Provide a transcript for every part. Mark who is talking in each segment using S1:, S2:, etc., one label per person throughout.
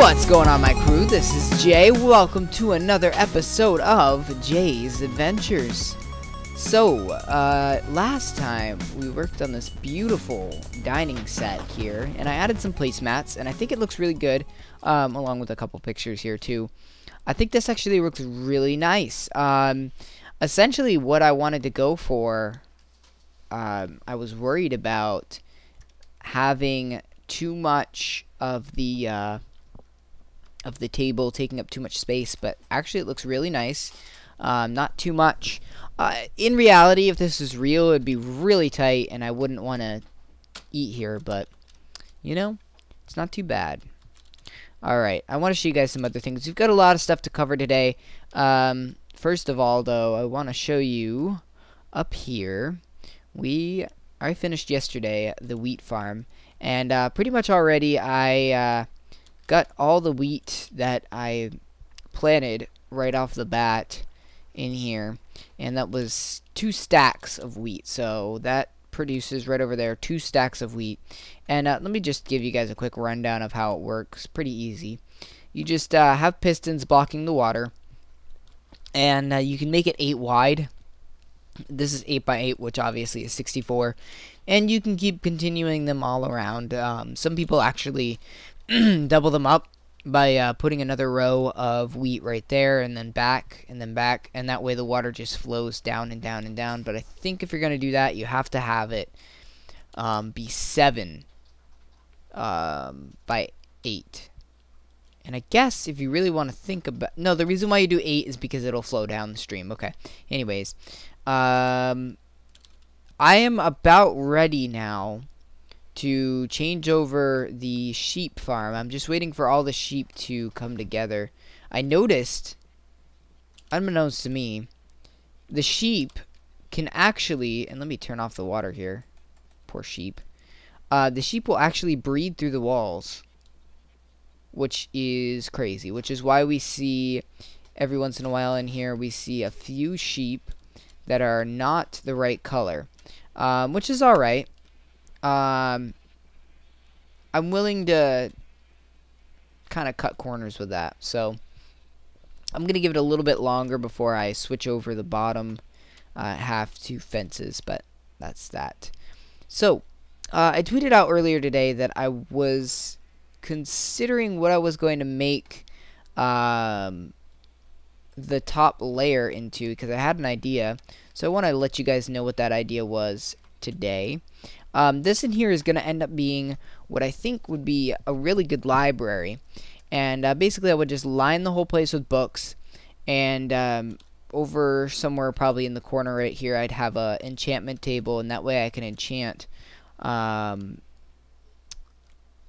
S1: What's going on, my crew? This is Jay. Welcome to another episode of Jay's Adventures. So, last time we worked on this beautiful dining set here, and I added some placemats, and I think it looks really good, along with a couple pictures here too. I think this actually looks really nice. Essentially what I wanted to go for, I was worried about having too much of the table taking up too much space, but actually it looks really nice. Not too much. In reality, if this is real, it'd be really tight, and I wouldn't want to eat here, but, you know, it's not too bad. Alright, I want to show you guys some other things. We've got a lot of stuff to cover today. First of all, though, I want to show you up here. I finished yesterday the wheat farm, and pretty much already I got all the wheat that I planted right off the bat in here, and that was 2 stacks of wheat. So that produces right over there 2 stacks of wheat. And let me just give you guys a quick rundown of how it works. Pretty easy. You just have pistons blocking the water, and you can make it 8 wide. This is 8 by 8, which obviously is 64, and you can keep continuing them all around. Some people actually double them up by putting another row of wheat right there, and then back, and then back, and that way the water just flows down and down and down. But I think if you're going to do that, you have to have it be 7 by 8. And I guess if you really want to think about... No, the reason why you do 8 is because it'll flow down the stream. Okay. Anyways. I am about ready now to change over the sheep farm. I'm just waiting for all the sheep to come together. I noticed, unbeknownst to me, the sheep can actually... And let me turn off the water here. Poor sheep. The sheep will actually breathe through the walls, which is crazy, which is why we see every once in a while in here we see a few sheep that are not the right color, which is alright. I'm willing to kind of cut corners with that, so I'm gonna give it a little bit longer before I switch over the bottom half to fences, but that's that. So I tweeted out earlier today that I was considering what I was going to make the top layer into, because I had an idea. So I want to let you guys know what that idea was today. This in here is going to end up being what I think would be a really good library. And basically I would just line the whole place with books, and over somewhere probably in the corner right here I'd have a enchantment table, and that way I can enchant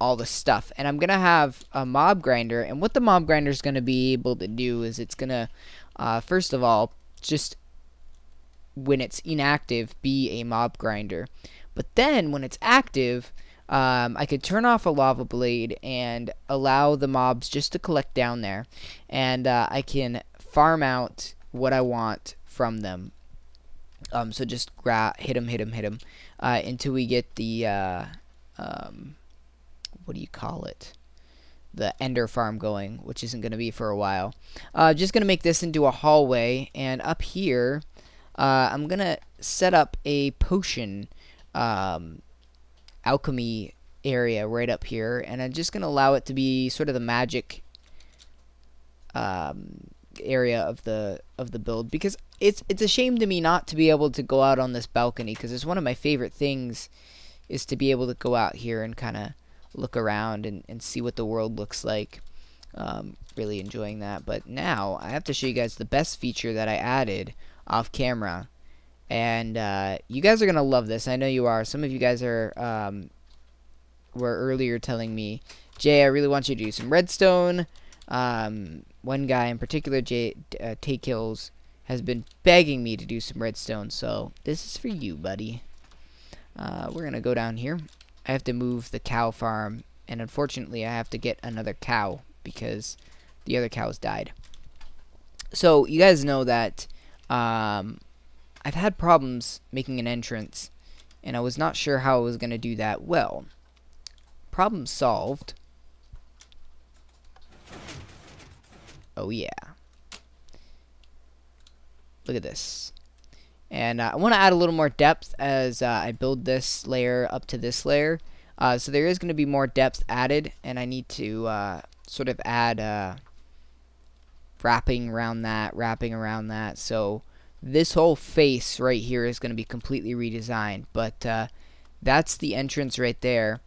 S1: all the stuff. And I'm gonna have a mob grinder, and what the mob grinder is gonna be able to do is it's gonna first of all, just when it's inactive, be a mob grinder. But then when it's active, I could turn off a lava blade and allow the mobs just to collect down there, and I can farm out what I want from them. So just hit them until we get the what do you call it? The ender farm going, which isn't going to be for a while. Just going to make this into a hallway, and up here I'm going to set up a potion alchemy area right up here, and I'm just going to allow it to be sort of the magic area of the build, because it's a shame to me not to be able to go out on this balcony, because it's one of my favorite things is to be able to go out here and kind of look around and see what the world looks like. Really enjoying that. But now I have to show you guys the best feature that I added off camera, and you guys are gonna love this. I know you are. Some of you guys are were earlier telling me, Jay, I really want you to do some redstone. One guy in particular, Take Kills, has been begging me to do some redstone, so this is for you, buddy. We're gonna go down here. I have to move the cow farm, and unfortunately I have to get another cow because the other cows died. So you guys know that I've had problems making an entrance, and I was not sure how I was going to do that. Well, problem solved. Oh yeah. Look at this. And I want to add a little more depth as I build this layer up to this layer. So there is going to be more depth added, and I need to sort of add wrapping around that. So this whole face right here is going to be completely redesigned. But that's the entrance right there.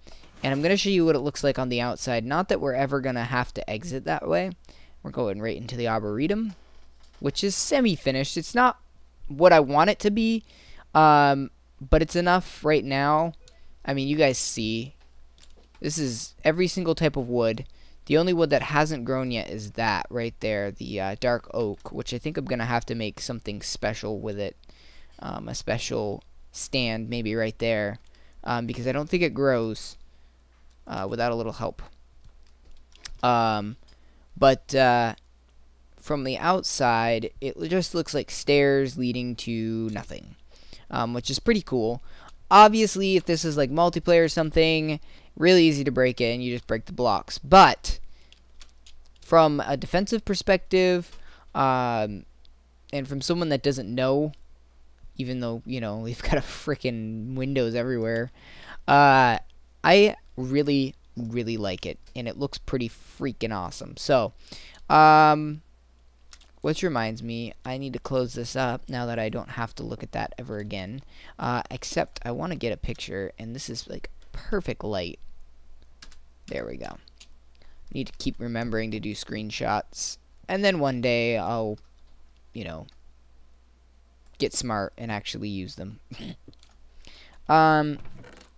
S1: And I'm going to show you what it looks like on the outside. Not that we're ever going to have to exit that way. We're going right into the Arboretum, which is semi-finished. It's not what I want it to be, but it's enough right now. I mean, you guys see, this is every single type of wood. The only wood that hasn't grown yet is that right there, the dark oak, which I think I'm going to have to make something special with it, a special stand maybe right there, because I don't think it grows without a little help. But from the outside, it just looks like stairs leading to nothing, which is pretty cool. Obviously, if this is like multiplayer or something, really easy to break in. You just break the blocks. But from a defensive perspective, and from someone that doesn't know, even though, you know, we've got a freaking windows everywhere, I really like it, and it looks pretty freaking awesome. So, which reminds me, I need to close this up now that I don't have to look at that ever again. Except I want to get a picture, and this is like perfect light. There we go. Need to keep remembering to do screenshots, and then one day I'll, you know, get smart and actually use them. So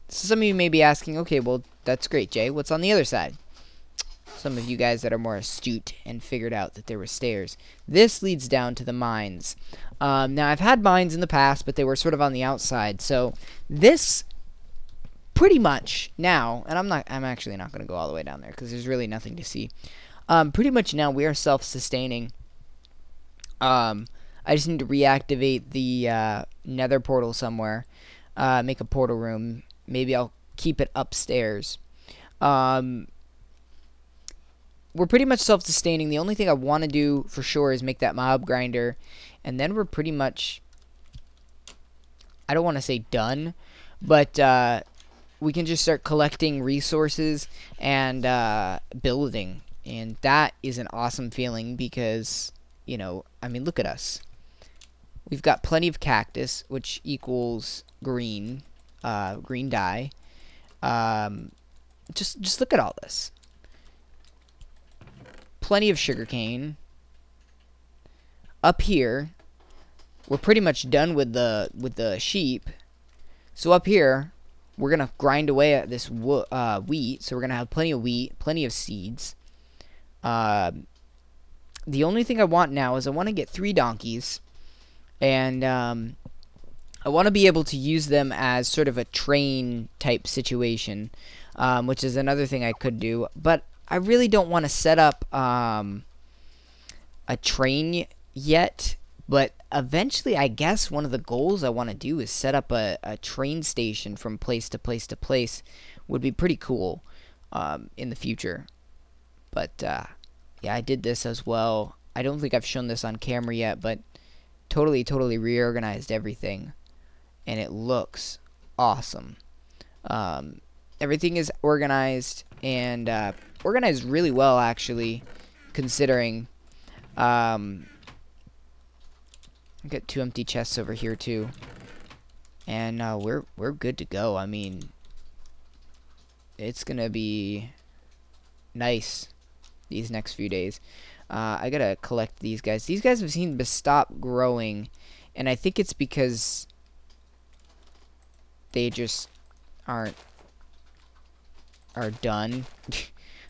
S1: some of you may be asking, okay, well, that's great, Jay. What's on the other side? Some of you guys that are more astute and figured out that there were stairs. This leads down to the mines. Now, I've had mines in the past, but they were sort of on the outside. So this pretty much now, and I'm actually not going to go all the way down there because there's really nothing to see. Pretty much now we are self-sustaining. I just need to reactivate the nether portal somewhere. Make a portal room. Maybe I'll keep it upstairs. We're pretty much self-sustaining. The only thing I want to do for sure is make that mob grinder, and then we're pretty much, I don't want to say done, but we can just start collecting resources and building, and that is an awesome feeling because, you know, I mean, look at us. We've got plenty of cactus, which equals green, green dye. Just look at all this. Plenty of sugarcane. Up here, we're pretty much done with the sheep. So up here, we're gonna grind away at this wheat. So we're gonna have plenty of wheat, plenty of seeds. The only thing I want now is I want to get 3 donkeys, and I want to be able to use them as sort of a train type situation, which is another thing I could do, but I really don't want to set up a train yet, but eventually I guess one of the goals I want to do is set up a train station from place to place to place. Would be pretty cool in the future. But yeah, I did this as well. I don't think I've shown this on camera yet, but totally reorganized everything, and it looks awesome. Everything is organized, and organized really well, actually, considering. I got 2 empty chests over here too, and we're good to go. I mean, it's gonna be nice these next few days. I gotta collect these guys. These guys have seemed to stop growing, and I think it's because they just are done.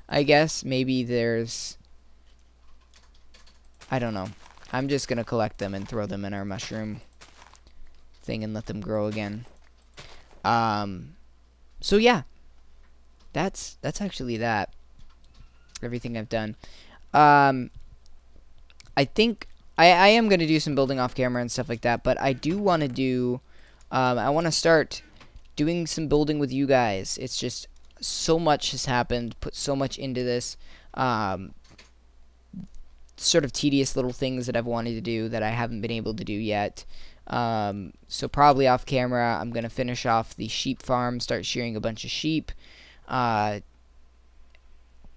S1: I guess maybe there's, I don't know. I'm just gonna collect them and throw them in our mushroom thing and let them grow again. So yeah, that's actually that. Everything I've done. I think I am gonna do some building off camera and stuff like that, but I do want to do. I want to start doing some building with you guys. It's just so much has happened. Put so much into this. sort of tedious little things that I've wanted to do that I haven't been able to do yet. So probably off camera, I'm going to finish off the sheep farm, start shearing a bunch of sheep. And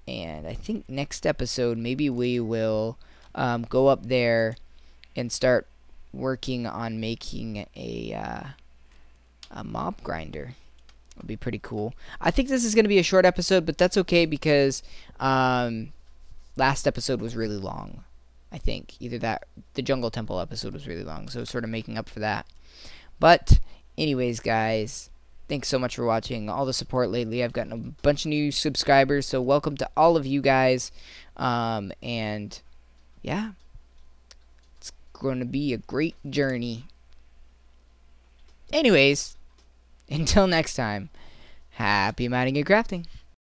S1: I think next episode, maybe we will go up there and start working on making a mob grinder. It'll be pretty cool. I think this is going to be a short episode, but that's okay because last episode was really long. I think either that, the Jungle Temple episode was really long, so sort of making up for that. But anyways, guys, thanks so much for watching. All the support lately. I've gotten a bunch of new subscribers, so welcome to all of you guys. And yeah, it's going to be a great journey. Anyways, until next time, happy mining and crafting.